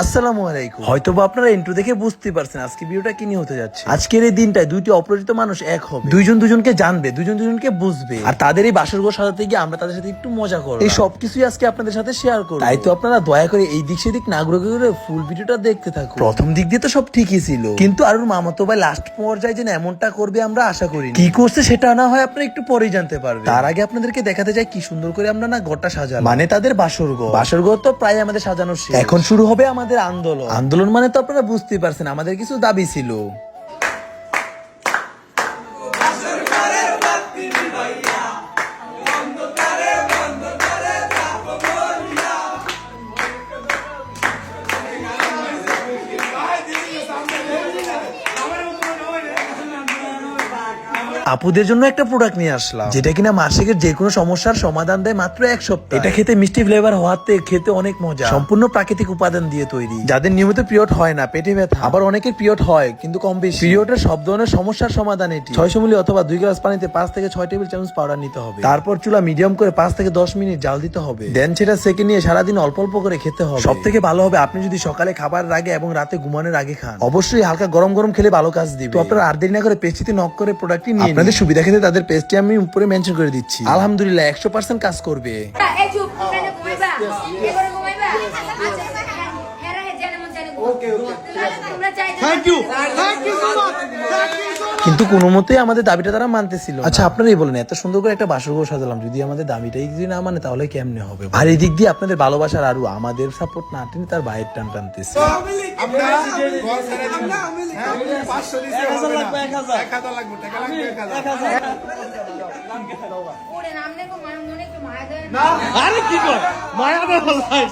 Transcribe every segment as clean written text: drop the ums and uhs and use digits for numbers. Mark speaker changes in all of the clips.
Speaker 1: আসসালামু আলাইকুম। হয়তোবা আপনারা ইন্ট্রো দেখে বুঝতে পারছেন আজকে ভিডিওটা কি নিয়ে হতে যাচ্ছে। আজকের এই দিনটায় দুইটি অপরিচিত মানুষ এক হবে, দুইজন দুজনকে জানবে, দুইজন দুজনকে বুঝবে, আর তাদের এই বাসরঘর সাজাতে গিয়ে আমরা তাদের সাথে একটু মজা করব। এই সবকিছুই আজকে আপনাদের সাথে শেয়ার করব। তাই তো আপনারা দয়া করে এই দিক সেদিক না ঘুরে ঘুরে ফুল ভিডিওটা দেখতে থাকুন। প্রথম দিক দিয়ে তো সব ঠিকই ছিল, কিন্তু আরুর মামাতো ভাই লাস্ট পর্যায়ে যে এমনটা করবে আমরা আশা করি। কি করছে সেটা না হয় আপনারা একটু পরেই জানতে পারবেন। তার আগে আপনাদেরকে দেখাতে চাই কি সুন্দর করে আমরা না ঘরটা সাজালাম, মানে তাদের বাসরঘর। বাসরঘর তো প্রায় আমাদের সাজানো শেষ। এখন শুরু হবে আমাদের আন্দোলন। আন্দোলন মানে তো আপনারা বুঝতেই পারছেন, আমাদের কিছু দাবি ছিল। আপুদের জন্য একটা প্রোডাক্ট নিয়ে আসলাম, যেটা কিনা মাসিকের যে কোনো সমস্যার সমাধান দেয় মাত্র এক সপ্তাহ। এটা খেতে মিষ্টি ফ্লেভার হওয়াতে খেতে অনেক মজা, সম্পূর্ণ প্রাকৃতিক উপাদান দিয়ে তৈরি। যাদের নিয়মিত পিরিয়ড হয় না, পেটে ব্যথা, আবার অনেকের পিরিয়ড হয় কিন্তু কম বেশি, পিরিয়ডের সব ধরনের সমস্যার সমাধান এটি। 600 মিলি অথবা 2 গ্লাস পানিতে 5 থেকে 6 টেবিল চামচ পাউডার নিতে হবে। তারপর চুলা মিডিয়াম করে 5 থেকে 10 মিনিট জাল দিতে হবে। দেন সেটা সেকে নিয়ে সারাদিন অল্প অল্প করে খেতে হবে। সব থেকে ভালো হবে আপনি যদি সকালে খাবার আগে এবং রাতে ঘুমানোর আগে খান। অবশ্যই হালকা গরম গরম খেলে ভালো কাজ দিবে। তো আপনারা আর দেরি না করে পেস্ট্রিতে নক করে প্রোডাক্টটি নিয়ে আপনাদের সুবিধা খেতে তাদের পেজটি আমি উপরে মেনশন করে দিচ্ছি। আলহামদুলিল্লাহ 100% কাজ করবে। কিন্তু কোনো মতেই আমাদের দাবিটা তারা মানতেছিল। আচ্ছা আপনারাই বলেন, এত সুন্দর করে একটা বাসরঘর সাজালাম, যদি আমাদের দাবিটাই যদি না মানে তাহলে কেমনে হবে? আর এই দিক দিয়ে আপনাদের ভালোবাসার আরো আমাদের সাপোর্ট না টেনে তার বাইরের টান টানতেছে।
Speaker 2: আরে কি কর মায়া দে ভাই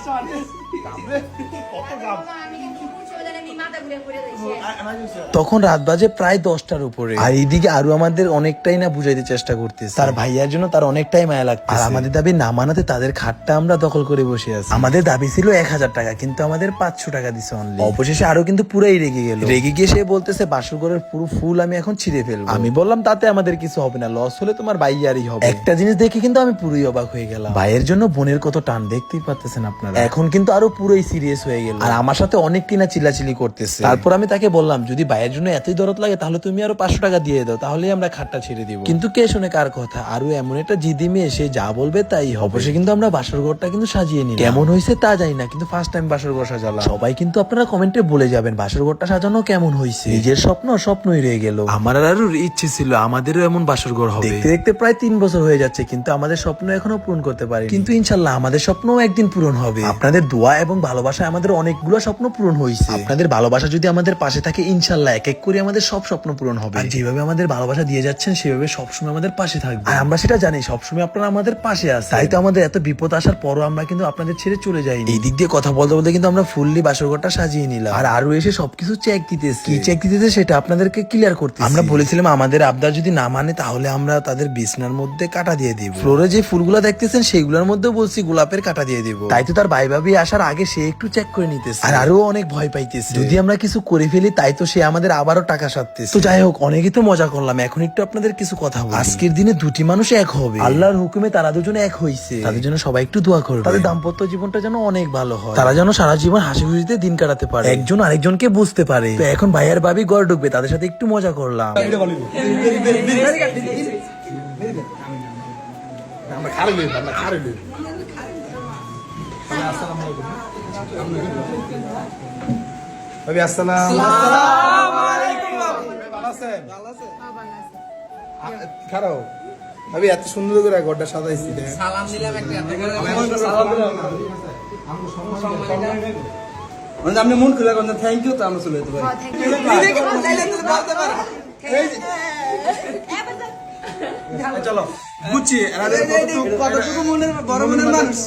Speaker 1: তখন রাত বাজে প্রায় 10টার উপরে, আর এইদিকে আরো আমাদের অনেকটাই না বুঝাইতে চেষ্টা করতেছে। তার ভাইয়ার জন্য তার অনেকটাই মায়া লাগছে, আর আমাদের দাবি না মানাতে তাদের খাটটা আমরা দখল করে বসে আছি। আমাদের দাবি ছিল 1000 টাকা, কিন্তু আমাদের 500 টাকা দিছে অনলি। অবশেষে আরো কিন্তু পুরাই রেগে গেল। রেগে গিয়ে সে বলতেছে বাসরঘরের পুরো ফুল আমি এখন ছিঁড়ে ফেলবো। আমি বললাম তাতে আমাদের কিছু হবে না, লস হলে তোমার ভাইয়ারই হবে। একটা জিনিস দেখে কিন্তু আমি পুরোই অবাক হয়ে গেলাম, ভাইয়ের জন্য বোনের কত টান দেখতেই পাচ্ছেন আপনারা। এখন কিন্তু আরো পুরোই সিরিয়াস হয়ে গেল, আর আমার সাথে অনেক কিনা চিল্লাচিল্লি করতেছে। তারপর আমি তাকে বললাম যদি ভাইয়ের জন্য এতই দরদ লাগে তাহলে তুমি আরো 500 টাকা দিয়ে দাও, তাহলেই আমরা খাটটা ছেড়ে দিব। কিন্তু কে শুনে কার কথা? আরো এমন একটা জিদি মেয়ে, সে যা বলবে তাই হবে। অবশ্যই কিন্তু আমরা বাসরঘরটা কিন্তু সাজিয়ে নিলাম। কেমন হয়েছে তা জানি না, কিন্তু ফার্স্ট টাইম বাসরঘর সাজালাম। সবাই কিন্তু আপনারা কমেন্টে বলে যাবেন বাসরঘরটা সাজানো কেমন হয়েছে। নিজের স্বপ্ন স্বপ্নই রয়ে গেল। আমার আরো ইচ্ছে ছিল আমাদেরও এমন বাসরঘর হবে। দেখতে দেখতে প্রায় 3 বছর হয়ে যাচ্ছে, কিন্তু আমাদের স্বপ্ন এখনো পূরণ করতে পারি। কিন্তু ইনশাল্লাহ আমাদের স্বপ্নও একদিন পূরণ হবে। আপনাদের দোয়া এবং ভালোবাসায় আমাদের অনেকগুলো স্বপ্ন পূরণ হয়েছে। আপনাদের ভালোবাসা যদি আমাদের পাশে থাকে ইনশাল্লাহ এক এক করে আমাদের সব স্বপ্ন পূরণ হবে। আর যেভাবে আমাদের ভালোবাসা দিয়ে যাচ্ছেন সেভাবে সবসময় আমাদের পাশে থাকবে। আর আমরা সেটা জানি সবসময় আপনারা আমাদের পাশে আছেন। তাই তো আমাদের এত বিপদ আসার পরও আমরা কিন্তু আপনাদের ছেড়ে চলে যাই। এই দিক দিয়ে কথা বলতে বলতে কিন্তু আমরা ফুললি বাসরঘরটা সাজিয়ে নিলাম, আর আরো এসে সবকিছু চেক দিতেছে। কি চেক দিতেছে সেটা আপনাদেরকে ক্লিয়ার করতে আমরা বলেছিলাম আমাদের আবদার যদি না মানে তাহলে আমরা তাদের বিছনার মধ্যে কাটা দিয়ে দিব। ফ্লোরে যে ফুলগুলো দেখতেছেন সেইগুলোর মধ্যে বলছি গোলাপের কাটা দিয়ে দিব। তাই তো তার ভাই ভাবি আসার আগে সে একটু চেক করে নিতেছে, আর আরো অনেক ভয় পাইতেছে যদি আমরা কিছু করে ফেলি। তাই তো সে আমাদের আবারও টাকা সারতেছে। তো যাই হোক, অনেকই তো মজা করলাম, এখন একটু আপনাদের কিছু কথা বলি। আজকের দিনে দুটি মানুষ এক হবে, আল্লাহর হুকুমে তারা দুজনে এক হইছে। তাদের জন্য সবাই একটু দোয়া করবে, তাদের দাম্পত্য জীবনটা যেন অনেক ভালো হয়, তারা যেন সারা জীবন হাসি খুশিতে দিন কাটাতে পারে, একজন আরেকজনকে বুঝতে পারে। তো এখন ভাইয়ার ভাবি ঘর ঢুকবে, তাদের সাথে একটু মজা করলাম।
Speaker 3: আমি এত সুন্দর করে ঘরটা সাজাইছি। সালাম দিলাম আপনি মন খুলে থ্যাংক ইউ, তো আমরা চলে যেতে পারি। চলো বুঝছি কতটুকু মনের বড় মনের মানুষ।